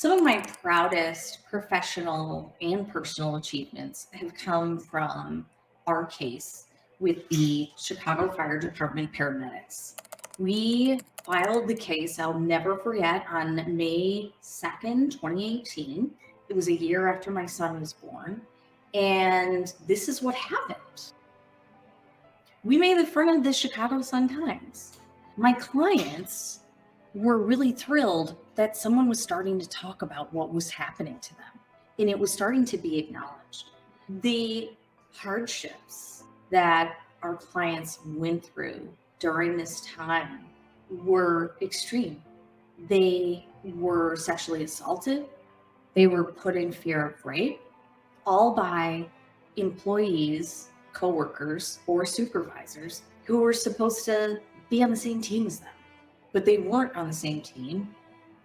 Some of my proudest professional and personal achievements have come from our case with the Chicago Fire Department paramedics. We filed the case, I'll never forget, on May 2nd, 2018. It was a year after my son was born. And this is what happened. We made the front of the Chicago Sun-Times. My clients were really thrilled that someone was starting to talk about what was happening to them, and it was starting to be acknowledged. The hardships that our clients went through during this time were extreme. They were sexually assaulted, they were put in fear of rape, all by employees, coworkers, or supervisors who were supposed to be on the same team as them. But they weren't on the same team.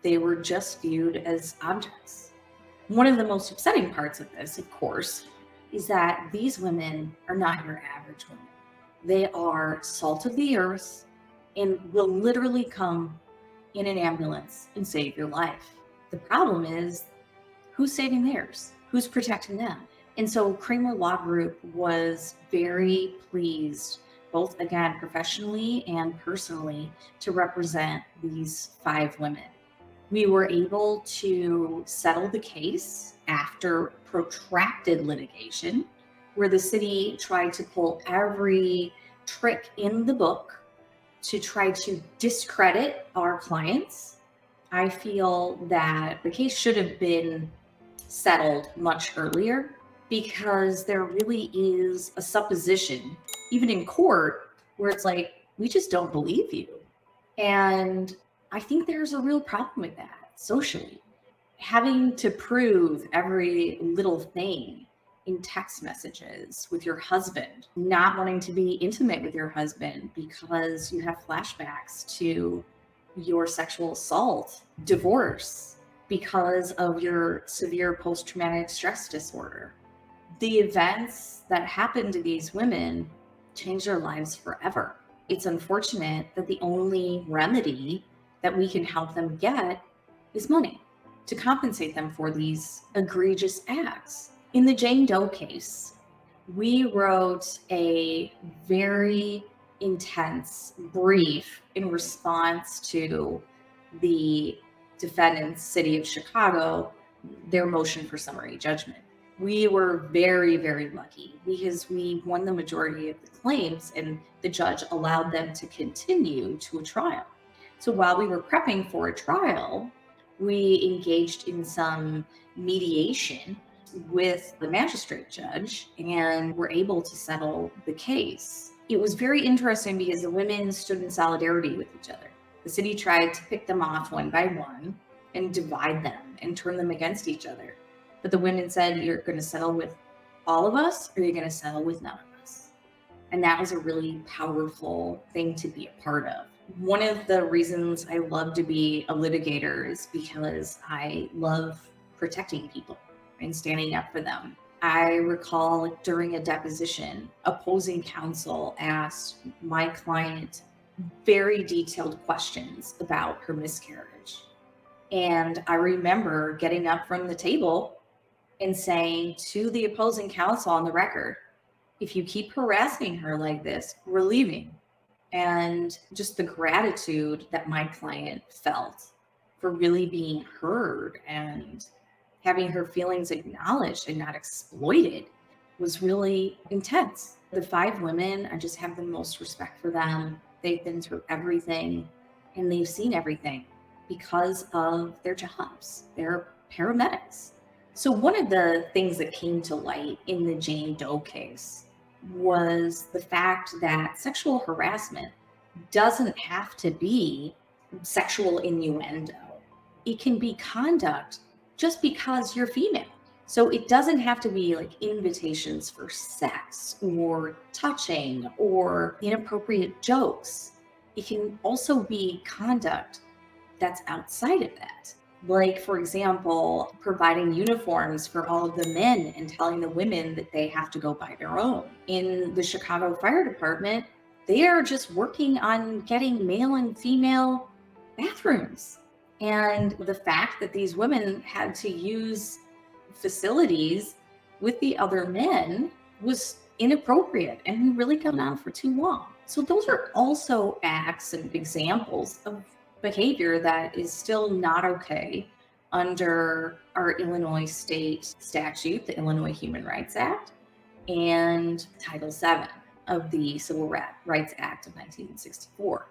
They were just viewed as objects. One of the most upsetting parts of this, of course, is that these women are not your average women. They are salt of the earth and will literally come in an ambulance and save your life. The problem is, who's saving theirs? Who's protecting them? And so Cramer Law Group was very pleased, both again, professionally and personally, to represent these 5 women. We were able to settle the case after protracted litigation, where the city tried to pull every trick in the book to try to discredit our clients. I feel that the case should have been settled much earlier, because there really is a supposition, even in court, where it's like, we just don't believe you. And I think there's a real problem with that socially. Having to prove every little thing in text messages with your husband, not wanting to be intimate with your husband because you have flashbacks to your sexual assault, divorce because of your severe post-traumatic stress disorder. The events that happened to these women changed their lives forever. It's unfortunate that the only remedy that we can help them get is money to compensate them for these egregious acts. In the Jane Doe case, we wrote a very intense brief in response to the defendant's, City of Chicago, their motion for summary judgment. We were very, very lucky because we won the majority of the claims and the judge allowed them to continue to a trial. So while we were prepping for a trial, we engaged in some mediation with the magistrate judge and were able to settle the case. It was very interesting because the women stood in solidarity with each other. The city tried to pick them off one by one and divide them and turn them against each other. But the women said, you're going to settle with all of us, or you're going to settle with none of us. And that was a really powerful thing to be a part of. One of the reasons I love to be a litigator is because I love protecting people and standing up for them. I recall during a deposition, opposing counsel asked my client very detailed questions about her miscarriage. And I remember getting up from the table and saying to the opposing counsel on the record, if you keep harassing her like this, we're leaving. And just the gratitude that my client felt for really being heard and having her feelings acknowledged and not exploited was really intense. The 5 women, I just have the most respect for them. They've been through everything and they've seen everything because of their jobs. They're paramedics. So one of the things that came to light in the Jane Doe case was the fact that sexual harassment doesn't have to be sexual innuendo. It can be conduct just because you're female. So it doesn't have to be like invitations for sex or touching or inappropriate jokes. It can also be conduct that's outside of that. Like, for example, providing uniforms for all of the men and telling the women that they have to go buy their own. In the Chicago Fire Department, they are just working on getting male and female bathrooms. And the fact that these women had to use facilities with the other men was inappropriate and really gone on for too long. So those are also acts and examples of behavior that is still not okay under our Illinois state statute, the Illinois Human Rights Act, and Title VII of the Civil Rights Act of 1964.